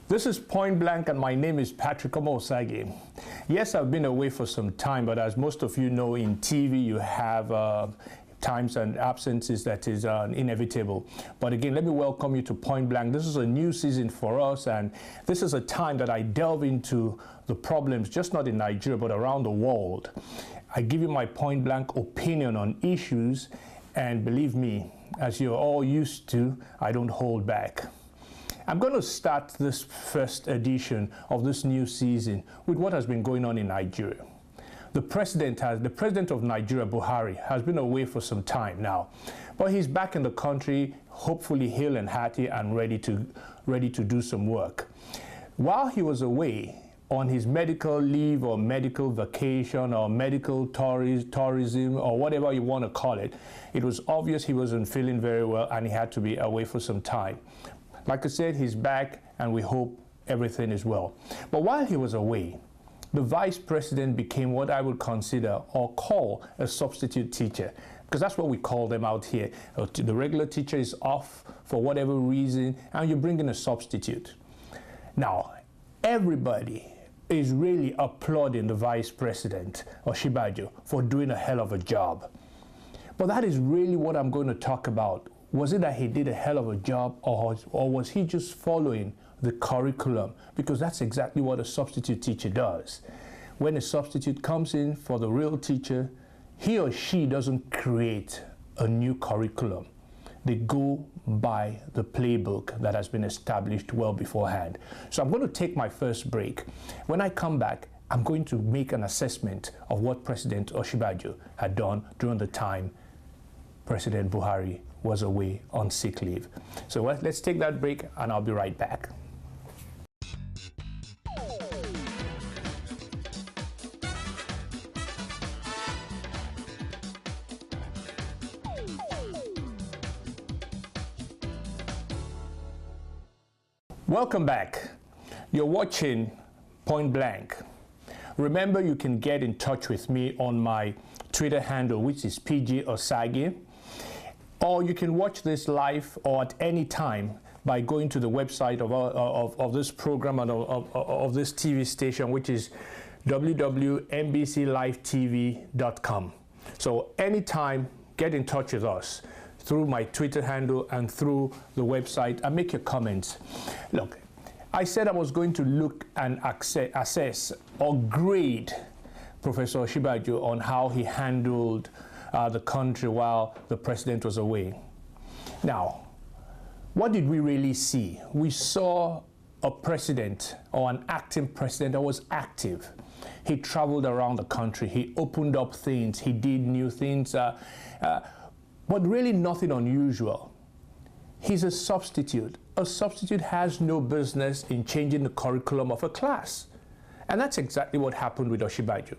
This is Point Blank, and my name is Patrick Omosagi. Yes, I've been away for some time, but as most of you know, in TV you have times and absences that is inevitable. But again, let me welcome you to Point Blank. This is a new season for us, and this is a time that I delve into the problems, just not in Nigeria, but around the world. I give you my point blank opinion on issues, and believe me, as you're all used to, I don't hold back. I'm going to start this first edition of this new season with what has been going on in Nigeria. The president of Nigeria, Buhari, has been away for some time now, but he's back in the country, hopefully hale and hearty and ready to do some work. While he was away on his medical leave or medical vacation or medical tourism or whatever you want to call it, it was obvious he wasn't feeling very well and he had to be away for some time. Like I said, he's back and we hope everything is well. But while he was away, the vice president became what I would consider or call a substitute teacher, because that's what we call them out here. The regular teacher is off for whatever reason and you bring in a substitute. Now, everybody is really applauding the vice president, Osinbajo, for doing a hell of a job. But that is really what I'm going to talk about. Was it that he did a hell of a job, or was he just following the curriculum? Because that's exactly what a substitute teacher does. When a substitute comes in for the real teacher, he or she doesn't create a new curriculum. They go by the playbook that has been established well beforehand. So I'm going to take my first break. When I come back, I'm going to make an assessment of what President Osinbajo had done during the time President Buhari was away on sick leave. So let's take that break and I'll be right back. Welcome back. You're watching Point Blank. Remember, you can get in touch with me on my Twitter handle, which is PG Osagi. Or you can watch this live or at any time by going to the website of this program and of this TV station, which is www.mbclivetv.com. So anytime, get in touch with us through my Twitter handle and through the website and make your comments. Look, I said I was going to look and assess or grade Professor Osinbajo on how he handled the country while the president was away. Now, what did we really see? We saw a president or an acting president that was active. He traveled around the country. He opened up things. He did new things, but really nothing unusual. He's a substitute. A substitute has no business in changing the curriculum of a class. And that's exactly what happened with Osinbajo.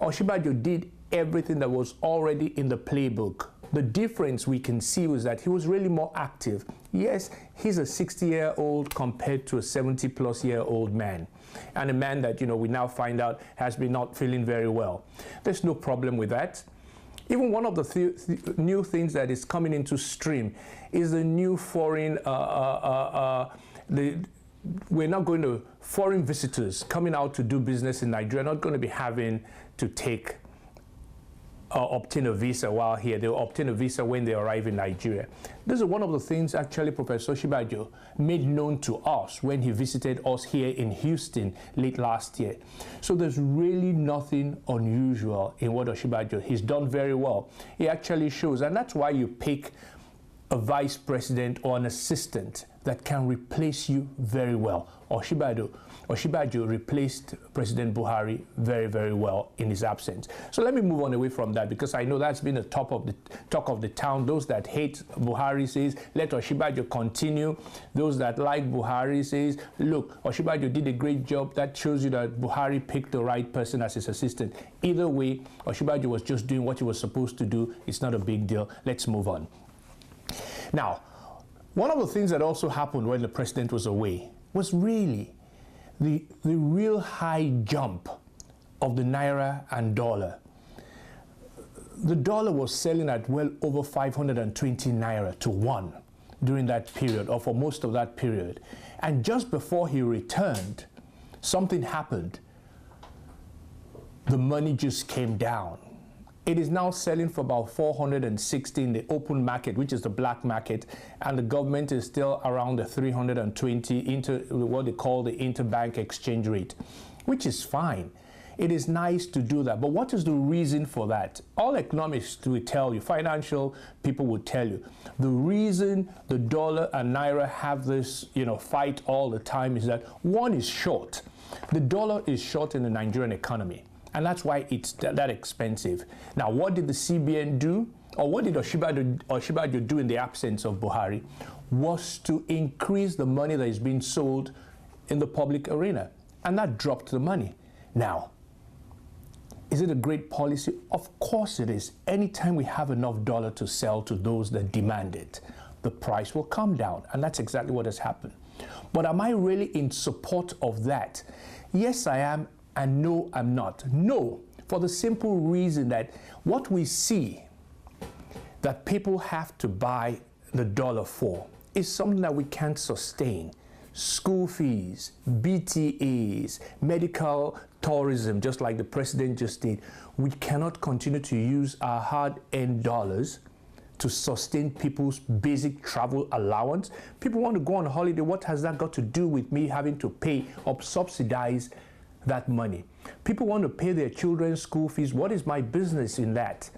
Osinbajo did everything that was already in the playbook. The difference we can see was that he was really more active. Yes, he's a 60-year-old compared to a 70-plus-year-old man, and a man that, we now find out has been not feeling very well. There's no problem with that. Even one of the new things that is coming into stream is the new foreign, we're not going to, foreign visitors coming out to do business in Nigeria, not going to be having to take obtain a visa while here. They'll obtain a visa when they arrive in Nigeria. This is one of the things actually Professor Osinbajo made known to us when he visited us here in Houston late last year. So there's really nothing unusual in what Osinbajo, he's done very well. He actually shows, and that's why you pick a vice president or an assistant that can replace you very well. Osinbajo replaced President Buhari very, very well in his absence. So let me move on away from that, because I know that's been the talk of the town. Those that hate Buhari says, let Osinbajo continue. Those that like Buhari says, look, Osinbajo did a great job. That shows you that Buhari picked the right person as his assistant. Either way, Osinbajo was just doing what he was supposed to do. It's not a big deal. Let's move on. Now, one of the things that also happened when the president was away was really the real high jump of the naira and dollar. The dollar was selling at well over 520 naira to 1 during that period, or for most of that period. And just before he returned, something happened. The money just came down. It is now selling for about 460 in the open market, which is the black market, and the government is still around the 320 what they call the interbank exchange rate, which is fine. It is nice to do that. But what is the reason for that? All economists will tell you, financial people will tell you, the reason the dollar and naira have this, fight all the time is that one is short. The dollar is short in the Nigerian economy, and that's why it's that expensive. Now, what did the CBN do? Or what did Osinbajo do in the absence of Buhari? Was to increase the money that is being sold in the public arena. And that dropped the money. Now, is it a great policy? Of course it is. Anytime we have enough dollar to sell to those that demand it, the price will come down. And that's exactly what has happened. But am I really in support of that? Yes, I am. And no, I'm not. No, for the simple reason that what we see that people have to buy the dollar for is something that we can't sustain. School fees, BTAs, medical tourism, just like the president just did. We cannot continue to use our hard-earned dollars to sustain people's basic travel allowance. People want to go on holiday. What has that got to do with me having to pay or subsidize that money? People want to pay their children's school fees. What is my business in that?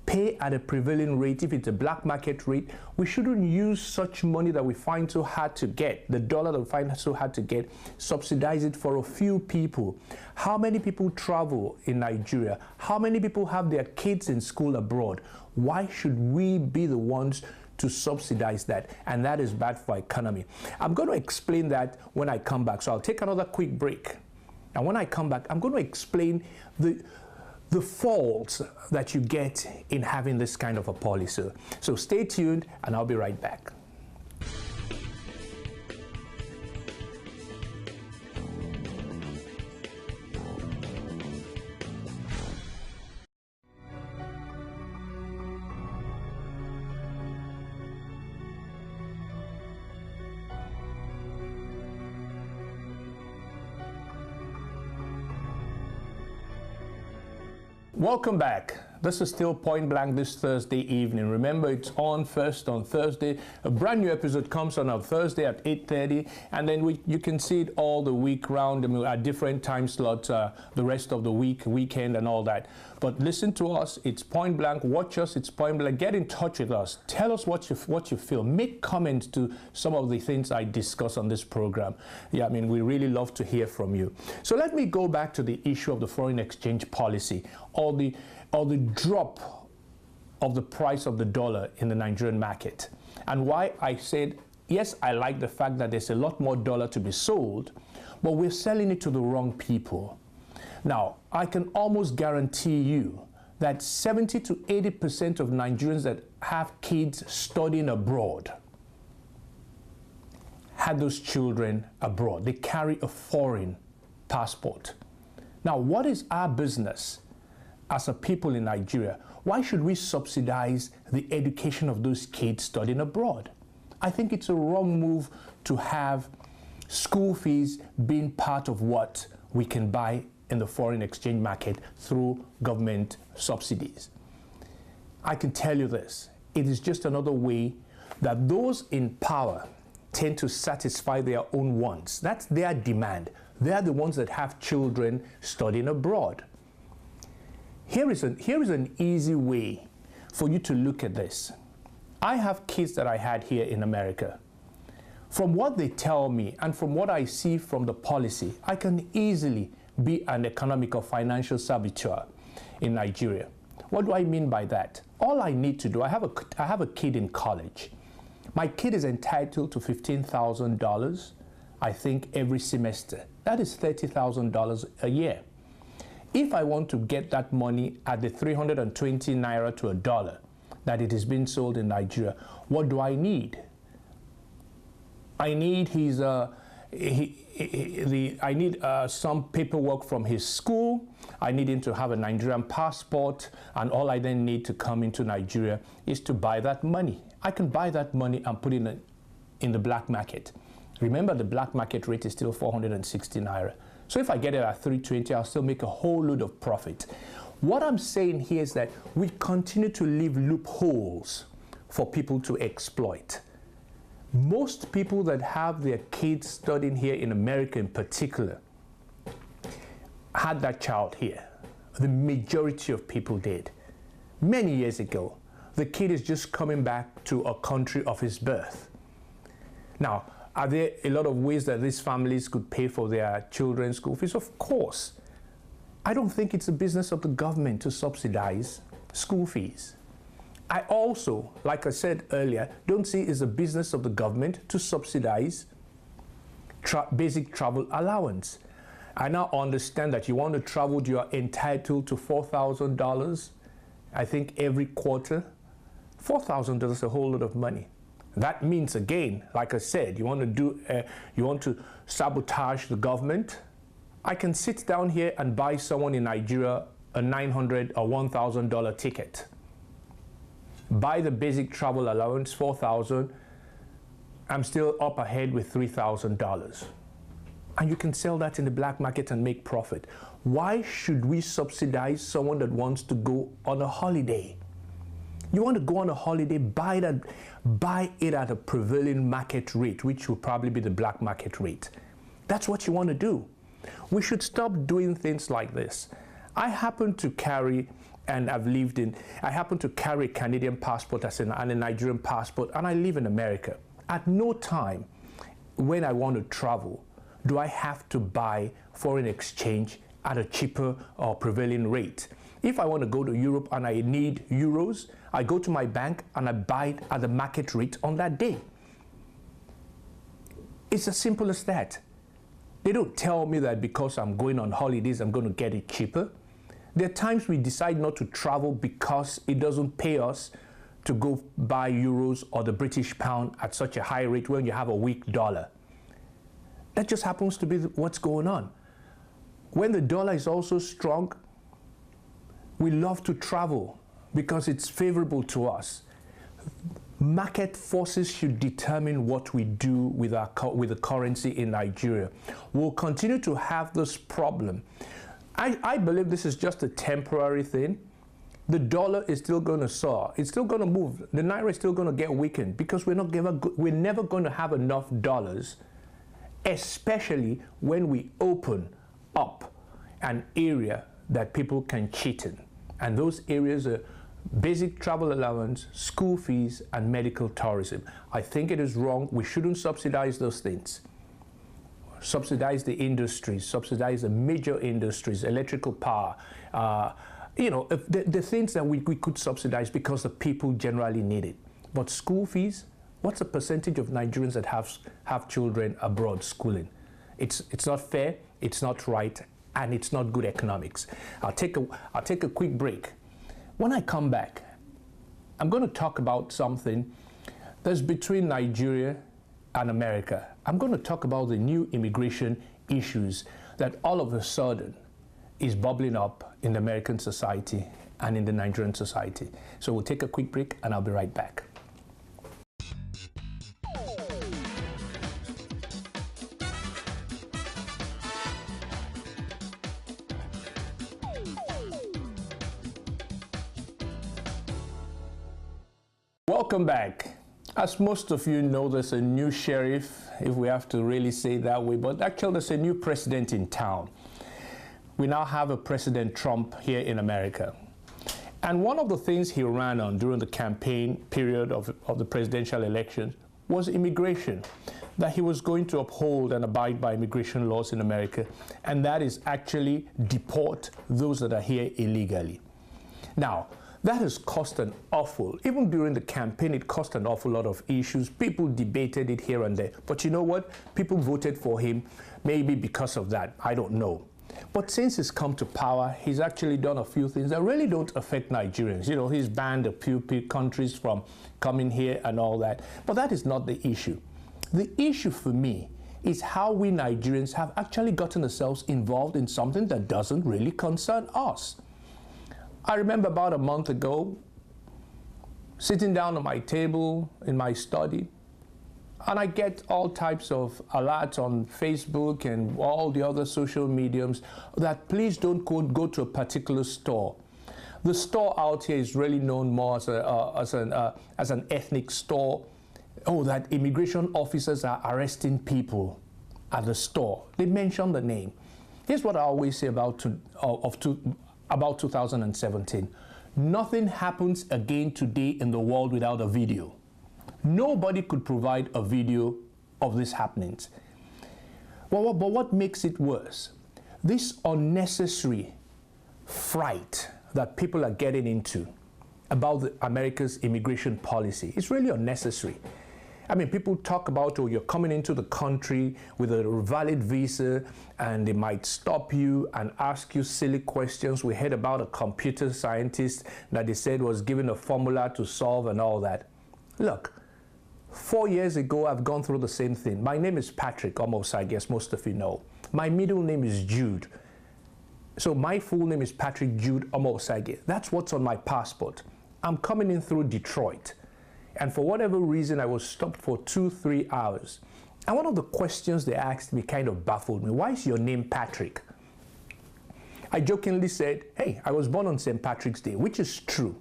Pay at a prevailing rate. If it's a black market rate, we shouldn't use such money that we find so hard to get, the dollar that we find so hard to get, subsidize it for a few people. How many people travel in Nigeria? How many people have their kids in school abroad? Why should we be the ones to subsidize that? And that is bad for our economy. I'm going to explain that when I come back. So I'll take another quick break. And when I come back, I'm going to explain the faults that you get in having this kind of a policy. So stay tuned, and I'll be right back. Welcome back. This is still Point Blank this Thursday evening. Remember, it's on first on Thursday. A brand new episode comes on Thursday at 8:30, and then you can see it all the week round at different time slots, the rest of the weekend and all that. But listen to us. It's Point Blank. Watch us. It's Point Blank. Get in touch with us. Tell us what you feel. Make comments to some of the things I discuss on this program. Yeah, we really love to hear from you. So let me go back to the issue of the foreign exchange policy, or the drop of the price of the dollar in the Nigerian market. And why I said, yes, I like the fact that there's a lot more dollar to be sold, but we're selling it to the wrong people. Now, I can almost guarantee you that 70 to 80% of Nigerians that have kids studying abroad had those children abroad. They carry a foreign passport. Now, what is our business as a people in Nigeria? Why should we subsidize the education of those kids studying abroad? I think it's a wrong move to have school fees being part of what we can buy in the foreign exchange market through government subsidies. I can tell you this, it is just another way that those in power tend to satisfy their own wants. That's their demand. They are the ones that have children studying abroad. Here is an easy way for you to look at this. I have kids that I had here in America. From what they tell me and from what I see from the policy, I can easily be an economic or financial saboteur in Nigeria. What do I mean by that? All I need to do, I have a kid in college. My kid is entitled to $15,000, I think, every semester. That is $30,000 a year. If I want to get that money at the 320 naira to $1 that it is being sold in Nigeria, what do I need? I need some paperwork from his school. I need him to have a Nigerian passport, and all I then need to come into Nigeria is to buy that money. I can buy that money and put it in the black market. Remember, the black market rate is still 460 naira. So if I get it at 320, I'll still make a whole load of profit. What I'm saying here is that we continue to leave loopholes for people to exploit. Most people that have their kids studying here in America in particular had that child here. The majority of people did. Many years ago, the kid is just coming back to a country of his birth. Now, are there a lot of ways that these families could pay for their children's school fees? Of course. I don't think it's the business of the government to subsidize school fees. I also, like I said earlier, don't see it as a business of the government to subsidize basic travel allowance. I now understand that you want to travel, you are entitled to $4,000, I think, every quarter. $4,000 is a whole lot of money. That means, again, like I said, you want to sabotage the government. I can sit down here and buy someone in Nigeria a $900 or $1,000 ticket. Buy the basic travel allowance, $4,000. I'm still up ahead with $3,000. And you can sell that in the black market and make profit. Why should we subsidize someone that wants to go on a holiday? You want to go on a holiday, buy it at a prevailing market rate, which will probably be the black market rate. That's what you want to do. We should stop doing things like this. I happen to carry, and I happen to carry a Canadian passport and a Nigerian passport, and I live in America. At no time when I want to travel do I have to buy foreign exchange at a cheaper or prevailing rate. If I want to go to Europe and I need euros, I go to my bank and I buy it at the market rate on that day. It's as simple as that. They don't tell me that because I'm going on holidays, I'm going to get it cheaper. There are times we decide not to travel because it doesn't pay us to go buy euros or the British pound at such a high rate when you have a weak dollar. That just happens to be what's going on. When the dollar is also strong, we love to travel because it's favorable to us. Market forces should determine what we do with the currency in Nigeria. We'll continue to have this problem. I believe this is just a temporary thing. The dollar is still going to soar. It's still going to move. The naira is still going to get weakened because we're never going to have enough dollars, especially when we open up an area that people can cheat in. And those areas are basic travel allowance, school fees, and medical tourism. I think it is wrong. We shouldn't subsidize those things. Subsidize the industries, subsidize the major industries, electrical power, the things that we could subsidize because the people generally need it. But school fees, what's the percentage of Nigerians that have children abroad schooling? It's not fair, it's not right, and it's not good economics. I'll take a quick break. When I come back, I'm going to talk about something that's between Nigeria and America. I'm going to talk about the new immigration issues that all of a sudden is bubbling up in the American society and in the Nigerian society. So we'll take a quick break and I'll be right back. Welcome back. As most of you know, there's a new sheriff, if we have to really say it that way, but actually there's a new president in town. We now have a President Trump here in America. And one of the things he ran on during the campaign period of the presidential election was immigration, that he was going to uphold and abide by immigration laws in America, and that is actually deport those that are here illegally. Now, that has cost an awful, even during the campaign, it cost an awful lot of issues. People debated it here and there. But you know what? People voted for him, maybe because of that. I don't know. But since he's come to power, he's actually done a few things that really don't affect Nigerians. You know, he's banned a few countries from coming here and all that. But that is not the issue. The issue for me is how we Nigerians have actually gotten ourselves involved in something that doesn't really concern us. I remember about a month ago, sitting down at my table in my study, And I get all types of alerts on Facebook and all the other social mediums that please don't go to a particular store. The store out here is really known more as an ethnic store. Oh, that immigration officers are arresting people at the store. They mention the name. Here's what I always say about 2017. Nothing happens again today in the world without a video. Nobody could provide a video of these happenings. But what makes it worse? This unnecessary fright that people are getting into about America's immigration policy is really unnecessary. I mean, people talk about, oh, you're coming into the country with a valid visa and they might stop you and ask you silly questions. We heard about a computer scientist that they said was given a formula to solve and all that. Look, 4 years ago, I've gone through the same thing. My name is Patrick, almost, I guess most of you know. My middle name is Jude. So my full name is Patrick Jude Omosage. That's what's on my passport. I'm coming in through Detroit. And for whatever reason, I was stopped for 2-3 hours. And one of the questions they asked me kind of baffled me. Why is your name Patrick? I jokingly said, hey, I was born on St. Patrick's Day, which is true.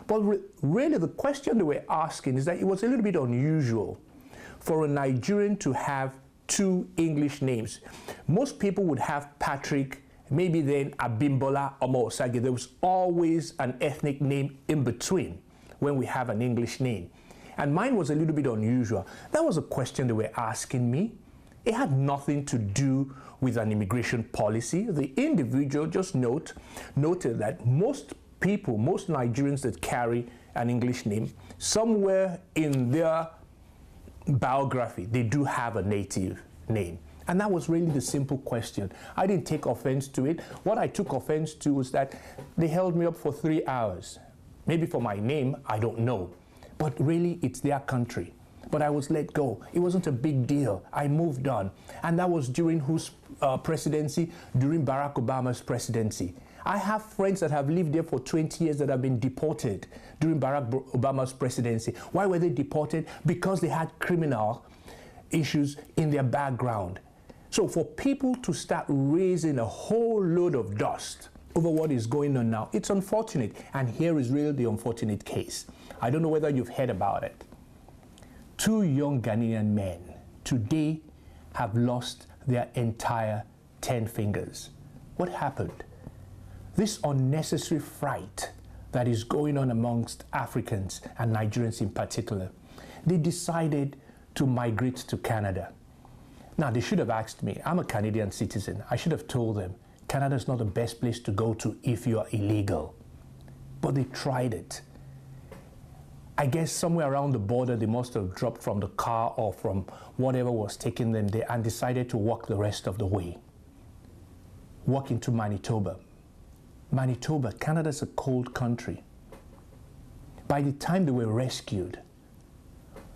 But really, the question they were asking is that it was a little bit unusual for a Nigerian to have 2 English names. Most people would have Patrick, maybe then Abimbola Omosage. There was always an ethnic name in between when we have an English name. And mine was a little bit unusual. That was a question they were asking me. It had nothing to do with an immigration policy. The individual just noted that most people, most Nigerians that carry an English name, somewhere in their biography, they do have a native name. And that was really the simple question. I didn't take offense to it. What I took offense to was that they held me up for 3 hours. Maybe for my name, I don't know. But really, it's their country. But I was let go. It wasn't a big deal. I moved on. And that was during whose presidency? During Barack Obama's presidency. I have friends that have lived there for 20 years that have been deported during Barack Obama's presidency. Why were they deported? Because they had criminal issues in their background. So for people to start raising a whole load of dust over what is going on now, it's unfortunate. And here is really the unfortunate case. I don't know whether you've heard about it. 2 young Ghanaian men today have lost their entire 10 fingers. What happened? This unnecessary fright that is going on amongst Africans and Nigerians in particular, they decided to migrate to Canada. Now, they should have asked me. I'm a Canadian citizen. I should have told them, Canada is not the best place to go to if you are illegal. But they tried it. I guess somewhere around the border, they must have dropped from the car or from whatever was taking them there and decided to walk the rest of the way. Walk into Manitoba. Manitoba, Canada's a cold country. By the time they were rescued,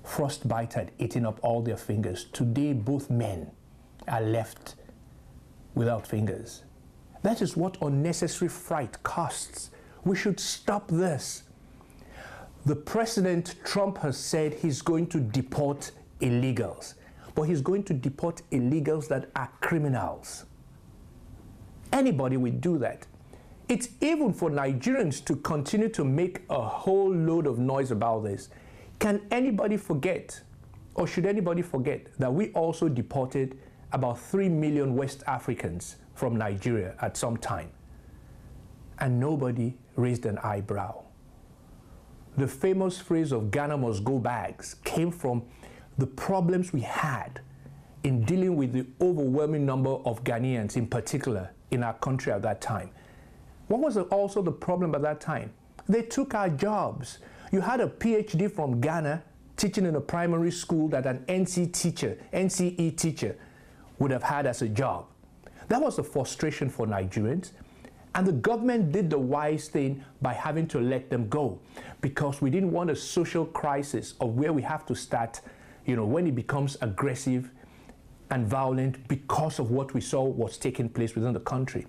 frostbite had eaten up all their fingers. Today, both men are left without fingers. That is what unnecessary fright costs. We should stop this. The President Trump has said he's going to deport illegals, but he's going to deport illegals that are criminals. Anybody would do that. It's even for Nigerians to continue to make a whole load of noise about this. Can anybody forget, or should anybody forget, that we also deported about 3 million West Africans from Nigeria at some time? And nobody raised an eyebrow. The famous phrase of Ghana must go bags came from the problems we had in dealing with the overwhelming number of Ghanaians in particular in our country at that time. What was also the problem at that time? They took our jobs. You had a PhD from Ghana teaching in a primary school that an NCE teacher would have had as a job. That was a frustration for Nigerians. And the government did the wise thing by having to let them go, because we didn't want a social crisis of where we have to start, when it becomes aggressive and violent because of what we saw was taking place within the country.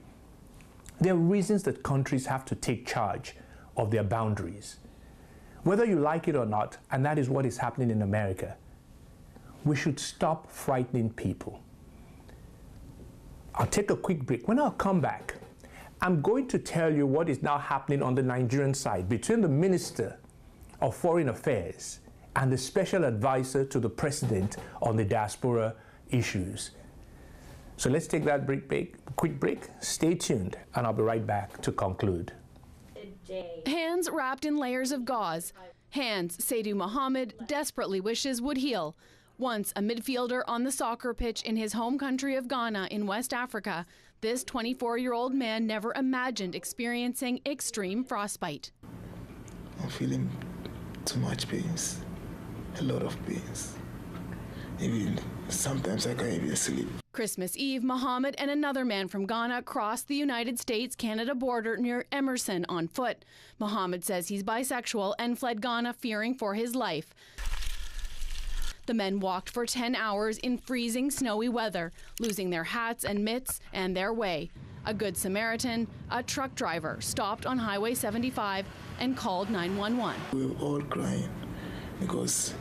There are reasons that countries have to take charge of their boundaries, whether you like it or not, and that is what is happening in America. We should stop frightening people. I'll take a quick break. When I'll come back, I'm going to tell you what is now happening on the Nigerian side between the Minister of Foreign Affairs and the Special Advisor to the President on the diaspora issues. So let's take that quick break. Stay tuned, and I'll be right back to conclude. Hands wrapped in layers of gauze. Hands Seydou Mohamed desperately wishes would heal. Once a midfielder on the soccer pitch in his home country of Ghana in West Africa, this 24-year-old man never imagined experiencing extreme frostbite. I'm feeling too much pains, a lot of pains. Even sometimes I can't even sleep. Christmas Eve, Mohamed and another man from Ghana crossed the United States-Canada border near Emerson on foot. Mohamed says he's bisexual and fled Ghana fearing for his life. The men walked for 10 hours in freezing, snowy weather, losing their hats and mitts and their way. A Good Samaritan, a truck driver, stopped on Highway 75 and called 911. We were all crying because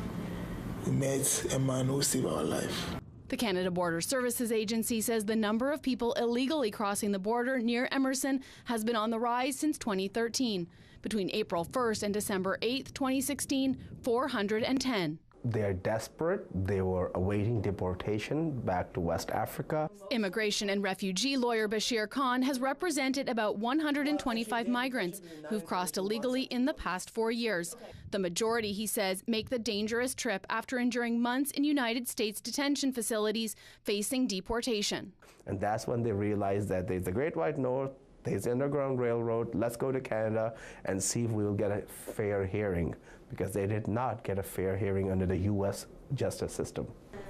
we met a man who saved our life. The Canada Border Services Agency says the number of people illegally crossing the border near Emerson has been on the rise since 2013. Between April 1st and December 8th, 2016, 410. They are desperate. They were awaiting deportation back to West Africa. Immigration and refugee lawyer Bashir Khan has represented about 125 migrants who've crossed illegally in the past 4 years. The majority, he says, make the dangerous trip after enduring months in United States detention facilities facing deportation. And that's when they realized that there's the Great White North, there's the Underground Railroad, let's go to Canada and see if we'll get a fair hearing, because they did not get a fair hearing under the U.S. justice system.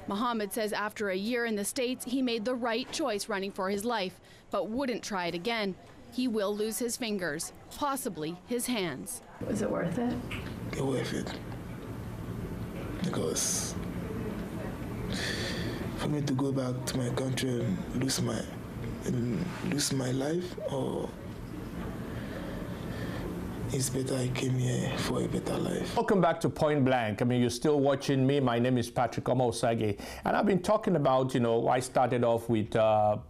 Mohamed says after a year in the States, he made the right choice running for his life, but wouldn't try it again. He will lose his fingers, possibly his hands. Was it worth it? It's worth it. Because for me to go back to my country and lose my life, or it's better I came here for a better life. Welcome back to Point Blank. I mean, you're still watching me. My name is Patrick Omosage, and I've been talking about, I started off with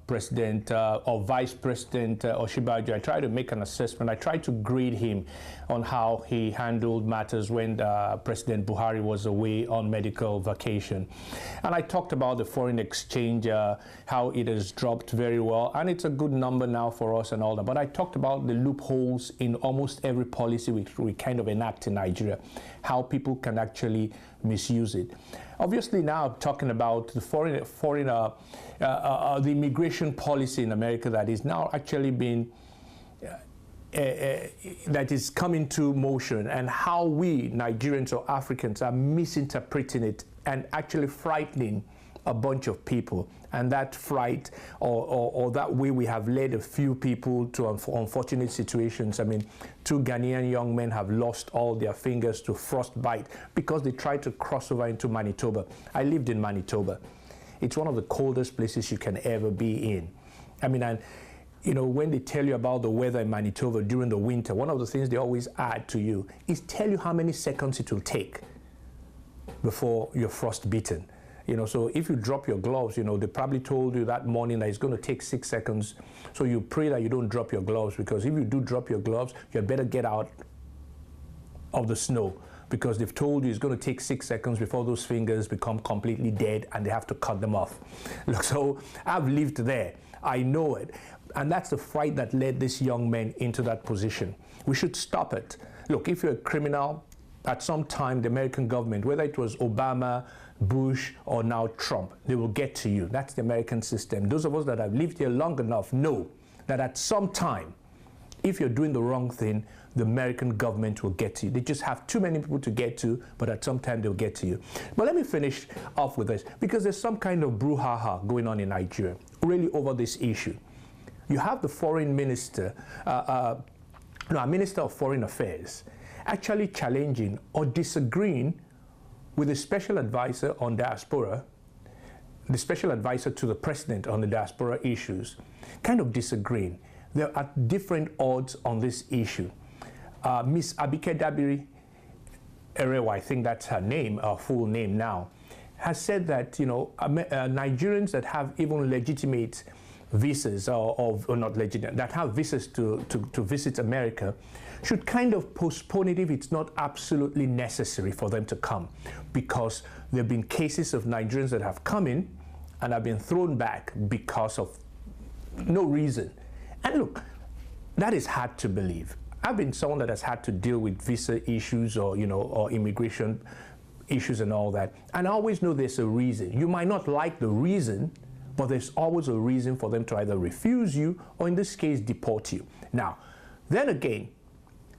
President or Vice President Osinbajo. I tried to make an assessment. I tried to grade him on how he handled matters when President Buhari was away on medical vacation. And I talked about the foreign exchange, how it has dropped very well, and it's a good number now for us and all that. But I talked about the loopholes in almost every policy which we kind of enact in Nigeria, how people can actually misuse it. Obviously now I'm talking about the the immigration policy in America that is now actually being that is coming to motion, and how we Nigerians or Africans are misinterpreting it and actually frightening a bunch of people. And that fright or that way we have led a few people to unfortunate situations. I mean, 2 Ghanaian young men have lost all their fingers to frostbite because they tried to cross over into Manitoba. I lived in Manitoba. It's one of the coldest places you can ever be in. I mean, and when they tell you about the weather in Manitoba during the winter, one of the things they always add to you is tell you how many seconds it will take before you're frostbitten. So if you drop your gloves, they probably told you that morning that it's going to take 6 seconds. So you pray that you don't drop your gloves, because if you do drop your gloves, you better get out of the snow, because they've told you it's going to take 6 seconds before those fingers become completely dead and they have to cut them off. Look, so I've lived there. I know it. And that's the fright that led this young man into that position. We should stop it. Look, if you're a criminal, at some time, the American government, whether it was Obama, Bush, or now Trump, they will get to you. That's the American system. Those of us that have lived here long enough know that at some time, if you're doing the wrong thing, the American government will get to you. They just have too many people to get to, but at some time they'll get to you. But let me finish off with this, because there's some kind of brouhaha going on in Nigeria, really over this issue. You have the foreign minister, Minister of Foreign Affairs, actually challenging or disagreeing with the special advisor on diaspora, the special advisor to the president on the diaspora issues, kind of disagreeing. They're at different odds on this issue. Miss Abike Dabiri Erewa, I think that's her name, her full name now, has said that, you know, Nigerians that have even legitimate visas, or not legitimate, that have visas to visit America, should kind of postpone it if it's not absolutely necessary for them to come, because there have been cases of Nigerians that have come in and have been thrown back because of no reason. And look, that is hard to believe. I've been someone that has had to deal with visa issues, or, you know, or immigration issues and all that, and I always know there's a reason. You might not like the reason, but there's always a reason for them to either refuse you, or in this case, deport you. Now, then again,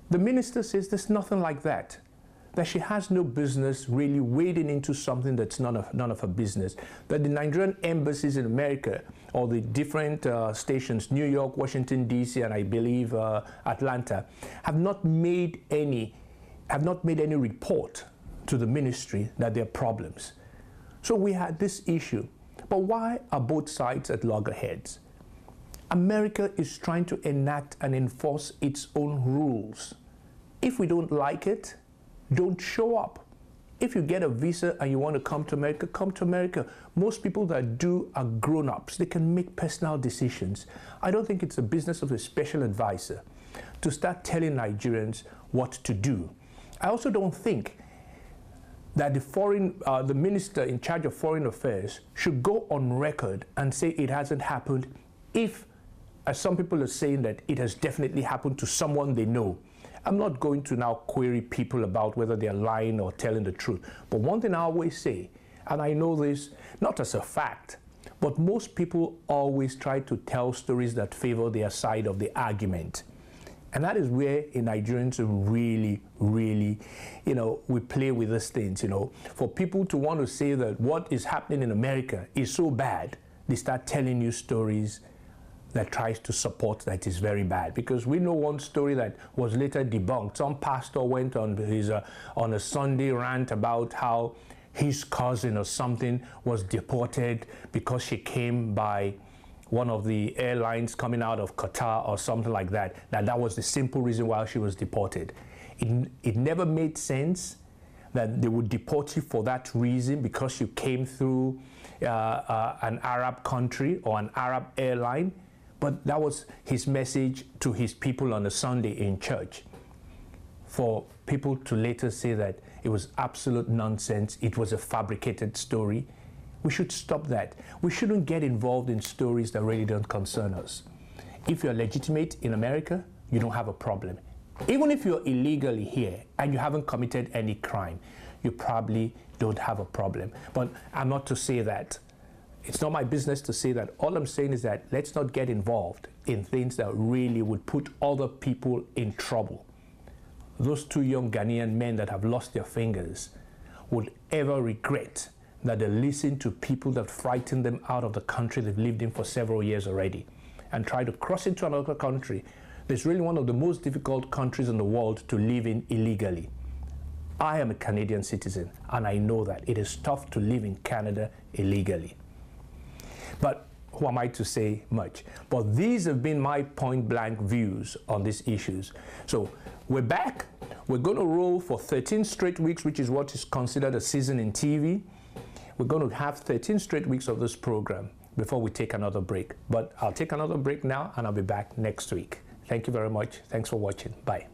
the minister says there's nothing like that, that she has no business really wading into something that's none of her business, that the Nigerian embassies in America, or the different stations, New York, Washington, D.C., and I believe Atlanta, have not made any report to the ministry that there are problems. So we had this issue. But why are both sides at loggerheads? America is trying to enact and enforce its own rules. If we don't like it, don't show up. If you get a visa and you want to come to America, come to America. Most people that do are grown-ups. They can make personal decisions. I don't think it's the business of a special advisor to start telling Nigerians what to do. I also don't think that the minister in charge of foreign affairs should go on record and say it hasn't happened if, as some people are saying, that it has definitely happened to someone they know. I'm not going to now query people about whether they're lying or telling the truth. But one thing I always say, and I know this not as a fact, but most people always try to tell stories that favor their side of the argument. And that is where Nigerians really, really, you know, we play with these things, you know. For people to want to say that what is happening in America is so bad, they start telling you stories that tries to support that is very bad. Because we know one story that was later debunked. Some pastor went on a Sunday rant about how his cousin or something was deported because she came by one of the airlines coming out of Qatar or something like that. That was the simple reason why she was deported. It never made sense that they would deport you for that reason, because you came through an Arab country or an Arab airline. But that was his message to his people on a Sunday in church. For people to later say that it was absolute nonsense, it was a fabricated story, we should stop that. We shouldn't get involved in stories that really don't concern us. If you're legitimate in America, you don't have a problem. Even if you're illegally here and you haven't committed any crime, you probably don't have a problem. But I'm not to say that. It's not my business to say that. All I'm saying is that let's not get involved in things that really would put other people in trouble. Those two young Ghanaian men that have lost their fingers would ever regret that they listened to people that frightened them out of the country they've lived in for several years already and try to cross into another country. It's really one of the most difficult countries in the world to live in illegally. I am a Canadian citizen, and I know that it is tough to live in Canada illegally. But who am I to say much? But these have been my point-blank views on these issues. So we're back. We're going to roll for 13 straight weeks, which is what is considered a season in TV. We're going to have 13 straight weeks of this program before we take another break. But I'll take another break now, and I'll be back next week. Thank you very much. Thanks for watching. Bye.